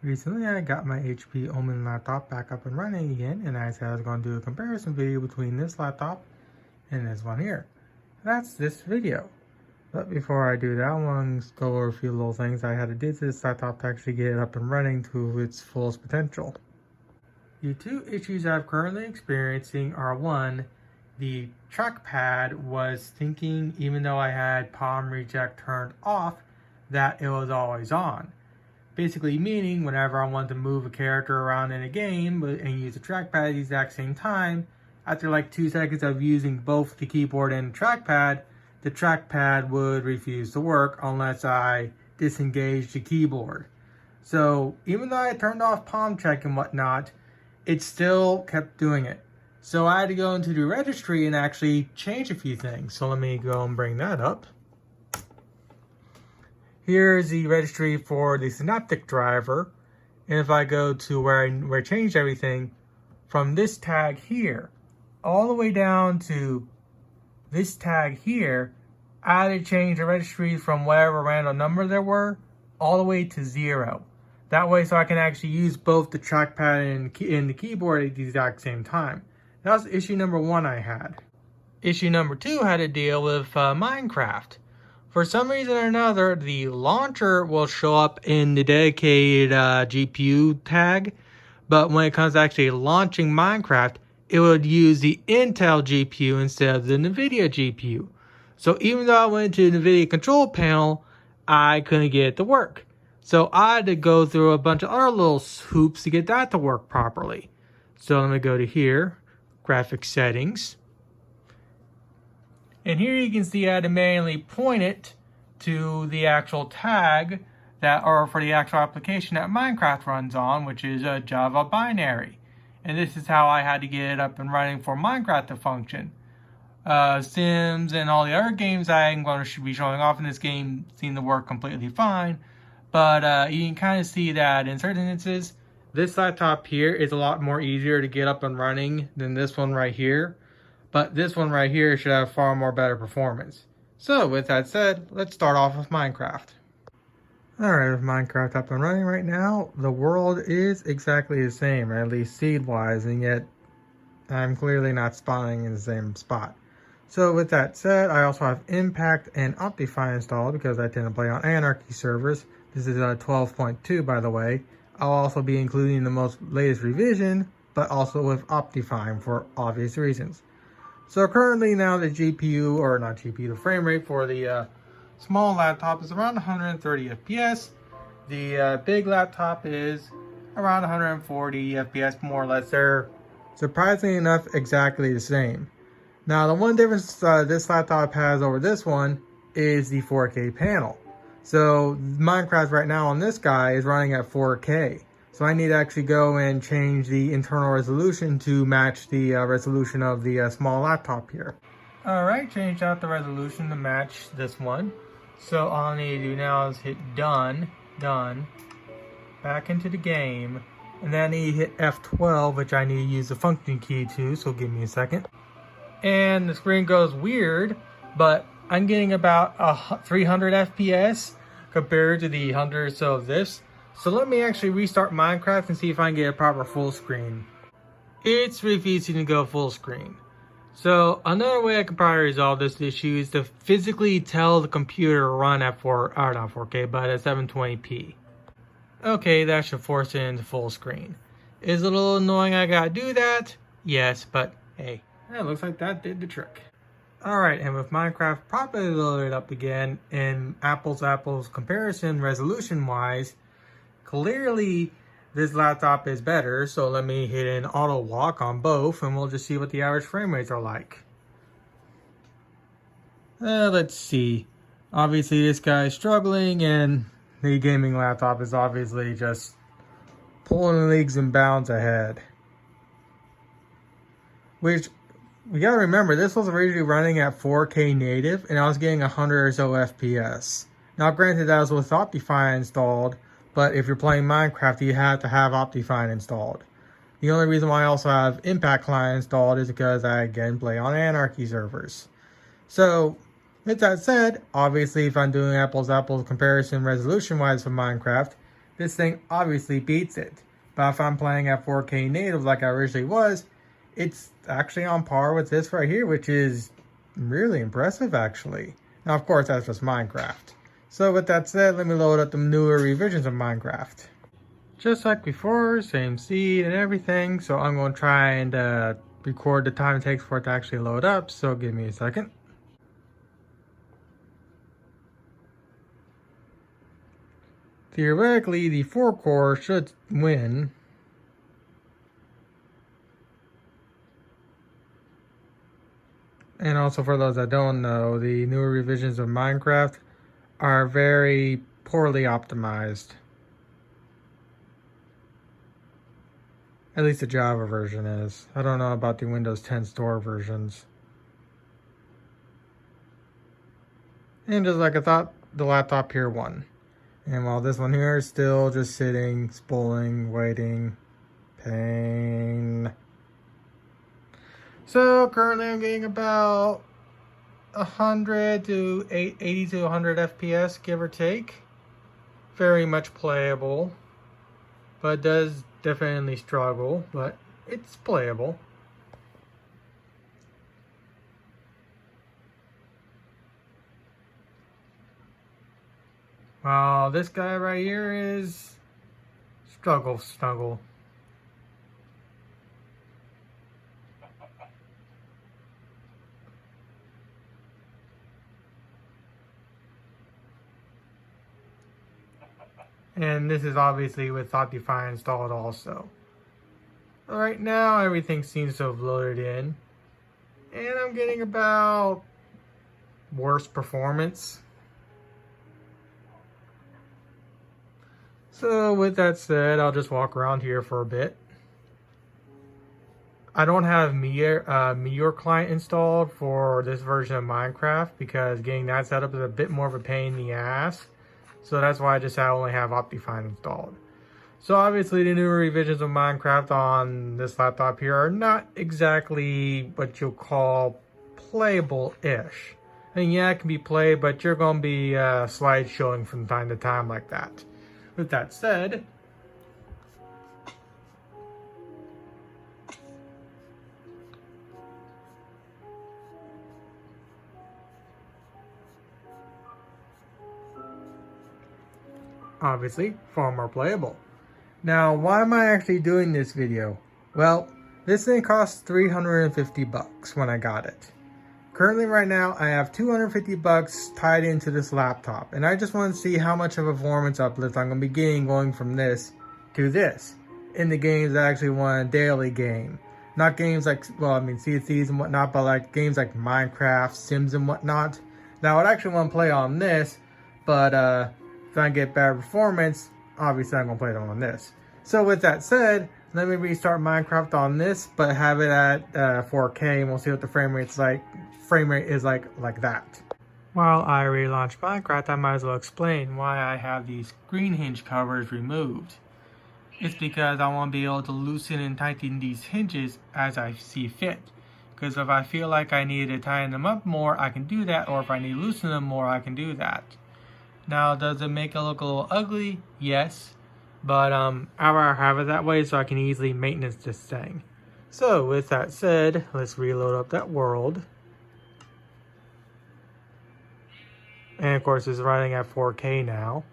Recently, I got my HP Omen laptop back up and running again, and I said I was going to do a comparison video between this laptop and this one here. That's this video. But before I do that, I want to go over a few little things I had to do to this laptop to actually get it up and running to its fullest potential. The two issues I'm currently experiencing are one, the trackpad was thinking, even though I had palm reject turned off, that it was always on. Basically meaning whenever I want to move a character around in a game and use the trackpad at the exact same time, after like 2 seconds of using both the keyboard and the trackpad would refuse to work unless I disengaged the keyboard. So even though I turned off palm check and whatnot, it still kept doing it. So I had to go into the registry and actually change a few things. So let me go and bring that up. Here's the registry for the Synaptic driver. And if I go to where I changed everything, from this tag here, all the way down to this tag here, I had to change the registry from whatever random number there were, all the way to 0. That way so I can actually use both the trackpad and the keyboard at the exact same time. That was issue number 1 I had. Issue number 2 had to deal with Minecraft. For some reason or another, the launcher will show up in the dedicated GPU tag, but when it comes to actually launching Minecraft, it would use the Intel GPU instead of the NVIDIA GPU. So even though I went to the NVIDIA control panel, I couldn't get it to work. So I had to go through a bunch of other little hoops to get that to work properly. So let me go to here, graphics settings. And here you can see I had to manually point it to the actual tag for the actual application that Minecraft runs on, which is a Java binary. And this is how I had to get it up and running for Minecraft to function. Sims and all the other games I'm going to be showing off in this game seem to work completely fine. But you can kind of see that in certain instances, this laptop here is a lot more easier to get up and running than this one right here. But this one right here should have far more better performance. So with that said, let's start off with Minecraft. Alright, with Minecraft up and running right now, the world is exactly the same, or at least seed-wise, and yet I'm clearly not spawning in the same spot. So with that said, I also have Impact and Optifine installed because I tend to play on Anarchy servers. This is 12.2 by the way. I'll also be including the most latest revision, but also with Optifine for obvious reasons. So currently now the the frame rate for the small laptop is around 130 FPS. The big laptop is around 140 FPS, more or less. They're surprisingly enough exactly the same. Now the one difference this laptop has over this one is the 4K panel. So Minecraft right now on this guy is running at 4K. So I need to actually go and change the internal resolution to match the resolution of the small laptop here. Alright, changed out the resolution to match this one. So all I need to do now is hit done, back into the game, and then I need to hit F12, which I need to use the function key to, so give me a second. And the screen goes weird, but I'm getting about 300 FPS compared to the 100 or so of this. So let me actually restart Minecraft and see if I can get a proper full screen. It's refusing to go full screen. So another way I could probably resolve this issue is to physically tell the computer to run at not 4K, but at 720p. Okay, that should force it into full screen. Is it a little annoying I gotta do that? Yes, but hey, it looks like that did the trick. Alright, and with Minecraft properly loaded up again, in apples comparison resolution wise, clearly this laptop is better, so let me hit an auto walk on both and we'll just see what the average frame rates are like. Let's see. Obviously this guy's struggling and the gaming laptop is obviously just pulling leagues and bounds ahead. Which, we gotta remember, this was originally running at 4K native and I was getting 100 or so FPS. Now granted that was with Optifine installed, but if you're playing Minecraft, you have to have Optifine installed. The only reason why I also have Impact Client installed is because I, again, play on Anarchy servers. So, with that said, obviously if I'm doing apples comparison resolution-wise for Minecraft, this thing obviously beats it. But if I'm playing at 4K native like I originally was, it's actually on par with this right here, which is really impressive actually. Now of course that's just Minecraft. So with that said, let me load up the newer revisions of Minecraft. Just like before, same seed and everything. So I'm going to try and record the time it takes for it to actually load up. So give me a second. Theoretically, the 4-core should win. And also for those that don't know, the newer revisions of Minecraft are very poorly optimized. At least the Java version is. I don't know about the Windows 10 Store versions. And just like I thought, the laptop here won. And while this one here is still just sitting, spooling, waiting, pain. So currently I'm getting about 100 to 80 to 100 FPS, give or take. Very much playable, but does definitely struggle, but it's playable. Well, this guy right here is struggle. And this is obviously with Optifine installed also. Right now, everything seems to have loaded in. And I'm getting about worse performance. So with that said, I'll just walk around here for a bit. I don't have Meteor Client installed for this version of Minecraft because getting that set up is a bit more of a pain in the ass. So that's why I only have Optifine installed. So obviously the newer revisions of Minecraft on this laptop here are not exactly what you'll call playable-ish. And yeah, it can be played, but you're going to be slideshowing from time to time like that. With that said, obviously far more playable. Now, why am I actually doing this video? Well, this thing cost $350 when I got it. Currently right now, I have $250 tied into this laptop, and I just want to see how much of a performance uplift I'm going to be getting going from this to this in the games that I actually want a daily game. Not games like, well, I mean, CCs and whatnot, but like games like Minecraft, Sims and whatnot. Now, I'd actually want to play on this, but if I get better performance, obviously I'm going to play them on this. So with that said, let me restart Minecraft on this, but have it at 4K, and we'll see what the frame rate is like that. While I relaunch Minecraft, I might as well explain why I have these screen hinge covers removed. It's because I want to be able to loosen and tighten these hinges as I see fit. Because if I feel like I need to tighten them up more, I can do that, or if I need to loosen them more, I can do that. Now, does it make it look a little ugly? Yes. But I'd rather have it that way so I can easily maintenance this thing. So with that said, let's reload up that world. And of course it's running at 4K now.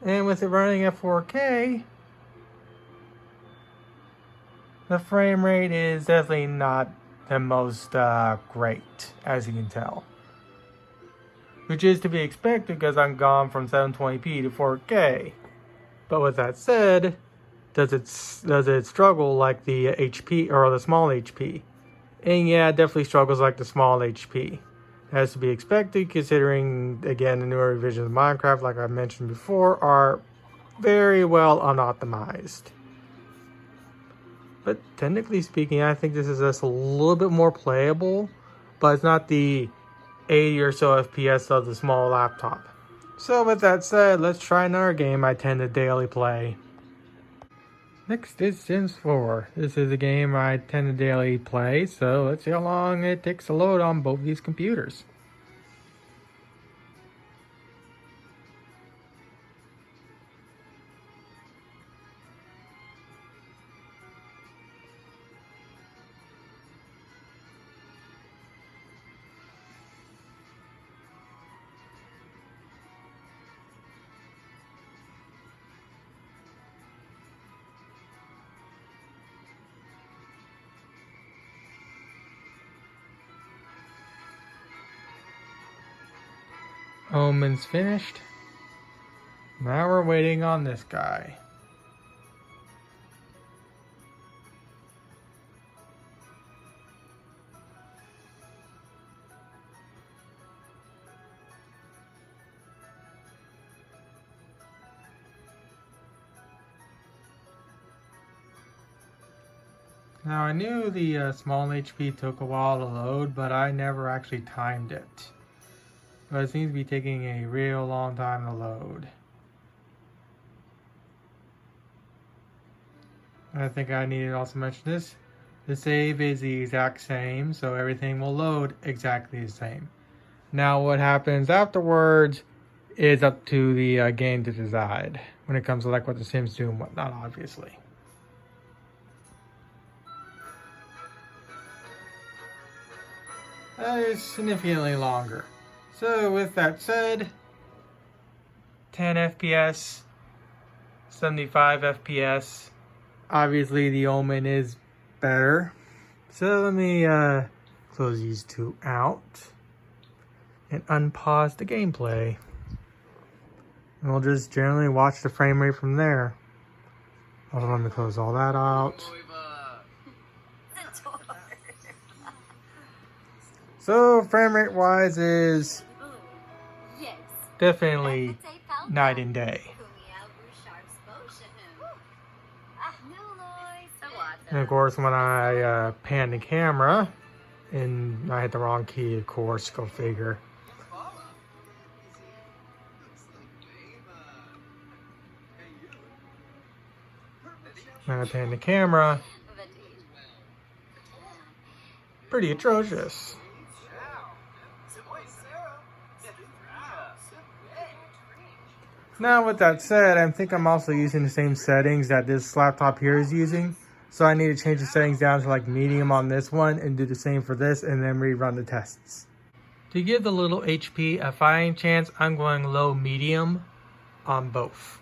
And with it running at 4K, the frame rate is definitely not the most great, as you can tell. Which is to be expected because I'm gone from 720p to 4K. But with that said, does it struggle like the HP or the small HP? And yeah, it definitely struggles like the small HP. As to be expected, considering again the newer revisions of Minecraft, like I mentioned before, are very well unoptimized. But technically speaking, I think this is just a little bit more playable, but it's not the 80 or so FPS of the small laptop. So with that said, let's try another game I tend to daily play. Next is Sims 4. This is a game I tend to daily play, so let's see how long it takes to load on both these computers. Omen's finished. Now we're waiting on this guy. Now I knew the small HP took a while to load, but I never actually timed it. But it seems to be taking a real long time to load. I think I need to also mention this. The save is the exact same, so everything will load exactly the same. Now what happens afterwards is up to the game to decide when it comes to like what the Sims do and whatnot, obviously. That is significantly longer. So with that said, 10 FPS, 75 FPS. Obviously the Omen is better. So let me close these two out and unpause the gameplay. And we'll just generally watch the frame rate from there. Also, let me close all that out. So frame rate wise is definitely night and day. And of course when I pan the camera, and I hit the wrong key, of course, go figure. When I pan the camera, pretty atrocious. Now with that said, I think I'm also using the same settings that this laptop here is using. So I need to change the settings down to like medium on this one and do the same for this and then rerun the tests. To give the little HP a fighting chance, I'm going low medium on both.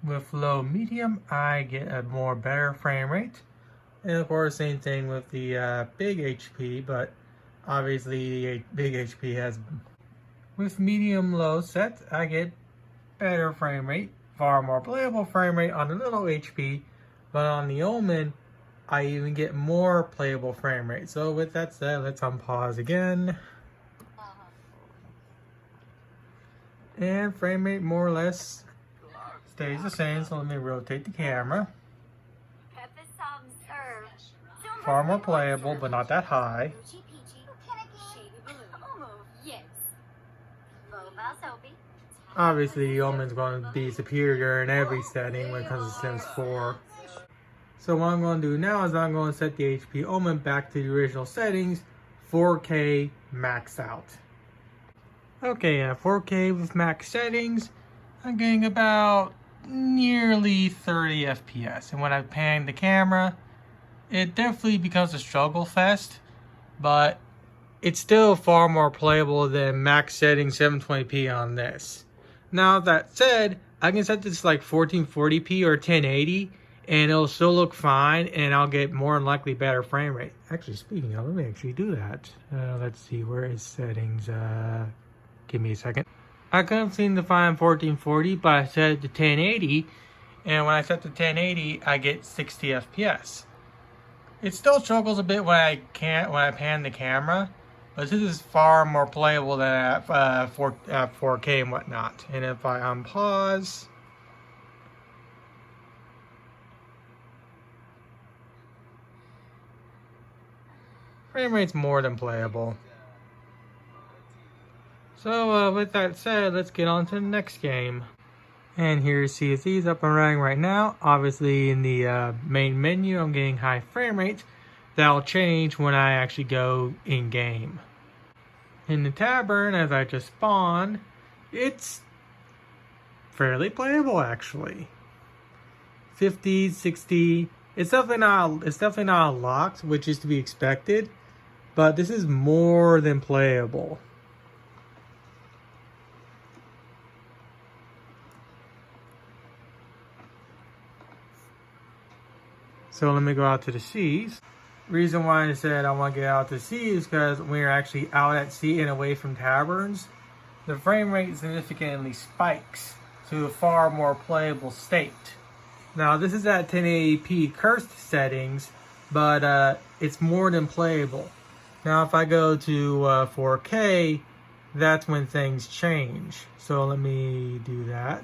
With low medium, I get a more better frame rate. And of course, same thing with the big HP, but obviously the big HP has... With medium low set, I get better frame rate, far more playable frame rate on the little HP, but on the Omen, I even get more playable frame rate. So with that said, let's unpause again. And frame rate more or less stays the same, so let me rotate the camera. Far more playable, but not that high. Obviously, the Omen's going to be superior in every setting when it comes to Sims 4. So what I'm going to do now is I'm going to set the HP Omen back to the original settings, 4K max out. Okay, at 4K with max settings, I'm getting about nearly 30 FPS. And when I pan the camera, it definitely becomes a struggle fest, but it's still far more playable than max setting 720p on this. Now that said, I can set this like 1440p or 1080 and it'll still look fine and I'll get more than likely better frame rate. Actually, speaking of, let me actually do that. Let's see, where is settings? Give me a second. I couldn't seem to find 1440, but I set it to 1080, and when I set to 1080, I get 60 FPS. It still struggles a bit when I pan the camera, but this is far more playable than at 4K and whatnot. And if I unpause, frame rate's more than playable. So with that said, let's get on to the next game. And here's CSE's up and running right now. Obviously in the main menu I'm getting high frame rates. That'll change when I actually go in game. In the tavern, as I just spawned, it's fairly playable actually. 50, 60. It's definitely not locked, which is to be expected, but this is more than playable. So let me go out to the seas. Reason why I said I want to get out to sea is because when you're actually out at sea and away from taverns, the frame rate significantly spikes to a far more playable state. Now this is at 1080p cursed settings, but it's more than playable. Now if I go to 4K, that's when things change. So let me do that.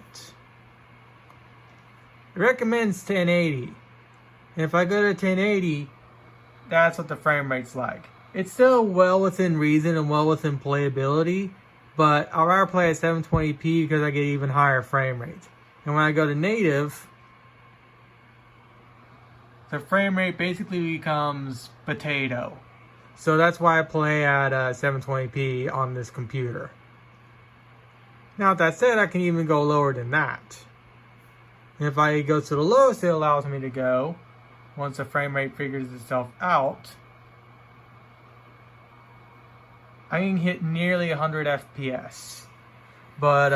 It recommends 1080. And if I go to 1080, that's what the frame rate's like. It's still well within reason and well within playability, but I'd rather play at 720p because I get even higher frame rates. And when I go to native, the frame rate basically becomes potato. So that's why I play at 720p on this computer. Now with that said, I can even go lower than that. And if I go to the lowest it allows me to go, once the frame rate figures itself out, I can hit nearly 100 FPS. But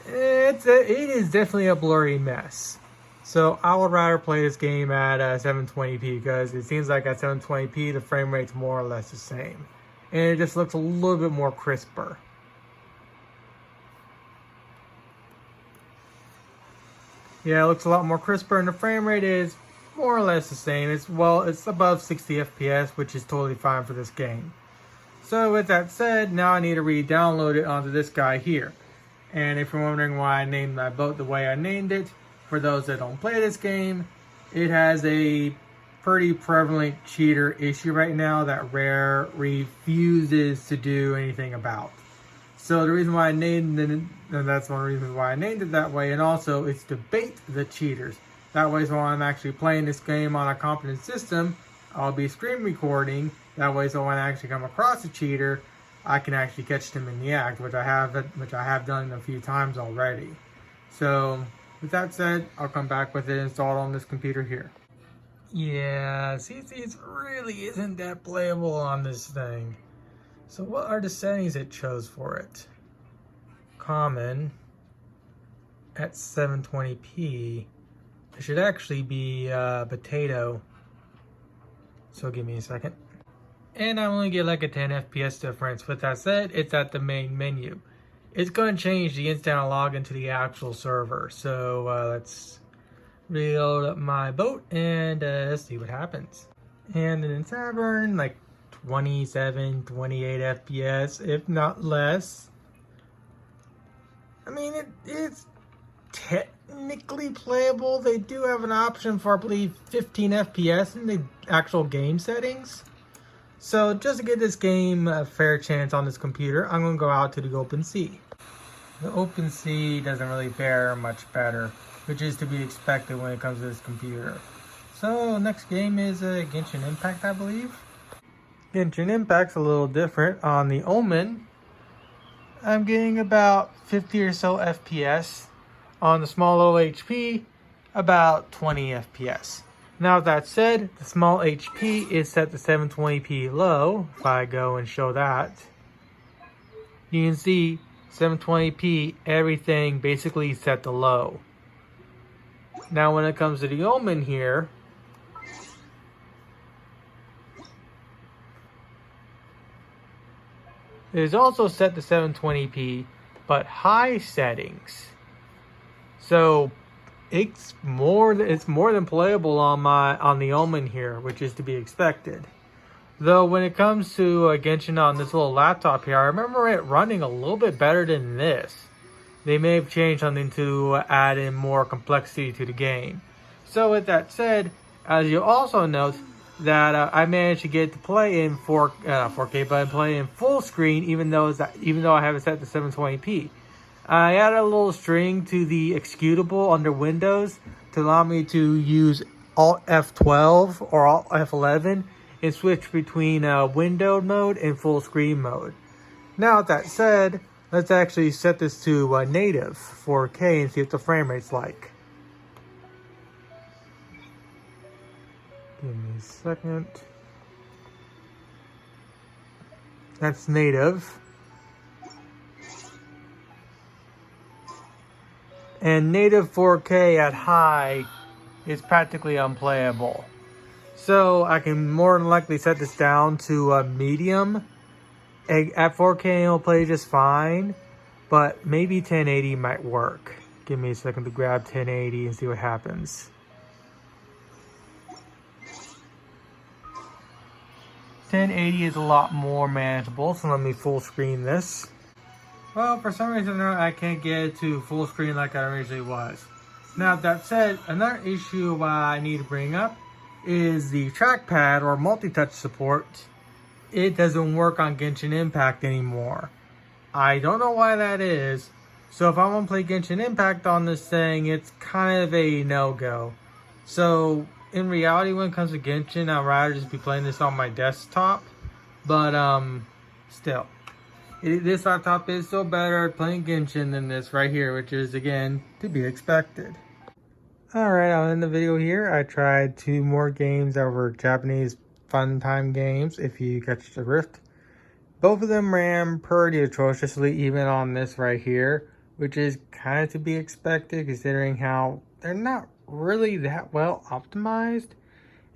it is definitely a blurry mess. So I would rather play this game at 720p because it seems like at 720p the frame rate's more or less the same. And it just looks a little bit more crisper. Yeah, it looks a lot more crisper and the frame rate is more or less the same. It's above 60 FPS, which is totally fine for this game. So with that said, now I need to re-download it onto this guy here. And if you're wondering why I named my boat the way I named it, for those that don't play this game, it has a pretty prevalent cheater issue right now that Rare refuses to do anything about. So the reason why I named it, and that's one reason why I named it that way, and also it's to bait the cheaters. That way, so when I'm actually playing this game on a competent system, I'll be screen recording. That way, so when I actually come across a cheater, I can actually catch them in the act, which I have done a few times already. So with that said, I'll come back with it installed on this computer here. Yeah, see, it really isn't that playable on this thing. So what are the settings it chose for it? Common at 720p. It should actually be potato. So give me a second. And I only get like a 10 FPS difference. With that said, it's at the main menu. It's going to change the instant I log into the actual server. So let's reload up my boat and see what happens. And in Tavern, like 27, 28 FPS, if not less. I mean, it's technically playable. They do have an option for, I believe, 15 FPS in the actual game settings. So just to give this game a fair chance on this computer, I'm going to go out to the open sea. The open sea doesn't really fare much better, which is to be expected when it comes to this computer. So next game is Genshin Impact, I believe. Genshin Impact's a little different. On the Omen, I'm getting about 50 or so FPS. On the small low HP, about 20 FPS. Now with that said, the small HP is set to 720p low. If I go and show that, you can see 720p, everything basically set to low. Now when it comes to the Omen here, it is also set to 720p, but high settings. So it's more than playable on the Omen here, which is to be expected. Though when it comes to Genshin on this little laptop here, I remember it running a little bit better than this. They may have changed something to add in more complexity to the game. So with that said, as you also note that I managed to get to play in 4K, but I play in full screen even though I have it set to 720p. I added a little string to the executable under Windows to allow me to use Alt F12 or Alt F11 and switch between windowed mode and full screen mode. Now, with that said, let's actually set this to native 4K and see what the frame rate's like. Give me a second. That's native. And native 4K at high is practically unplayable. So I can more than likely set this down to medium. At 4K it'll play just fine, but maybe 1080 might work. Give me a second to grab 1080 and see what happens. 1080 is a lot more manageable, so let me full screen this. Well, for some reason I can't get it to full screen like I originally was. Now, that said, another issue I need to bring up is the trackpad or multi-touch support. It doesn't work on Genshin Impact anymore. I don't know why that is. So if I want to play Genshin Impact on this thing, it's kind of a no-go. So in reality, when it comes to Genshin, I'd rather just be playing this on my desktop. But still, this laptop is still better at playing Genshin than this right here, which is, again, to be expected. Alright, I'll end the video here. I tried 2 more games that were Japanese fun time games, if you catch the drift. Both of them ran pretty atrociously, even on this right here, which is kind of to be expected considering how they're not really that well optimized.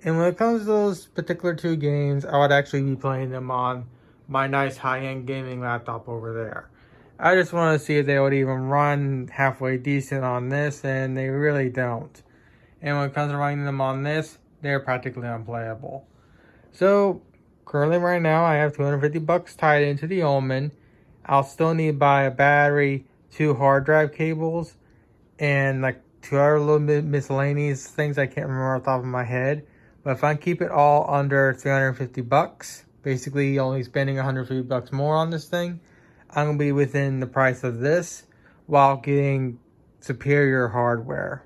And when it comes to those particular 2 games, I would actually be playing them on my nice high-end gaming laptop over there. I just want to see if they would even run halfway decent on this, and they really don't. And when it comes to running them on this, they're practically unplayable. So, currently right now, I have $250 tied into the Omen. I'll still need to buy a battery, 2 hard drive cables, and like 2 other little miscellaneous things I can't remember off the top of my head. But if I keep it all under $350, basically only spending $150 more on this thing, I'm going to be within the price of this while getting superior hardware.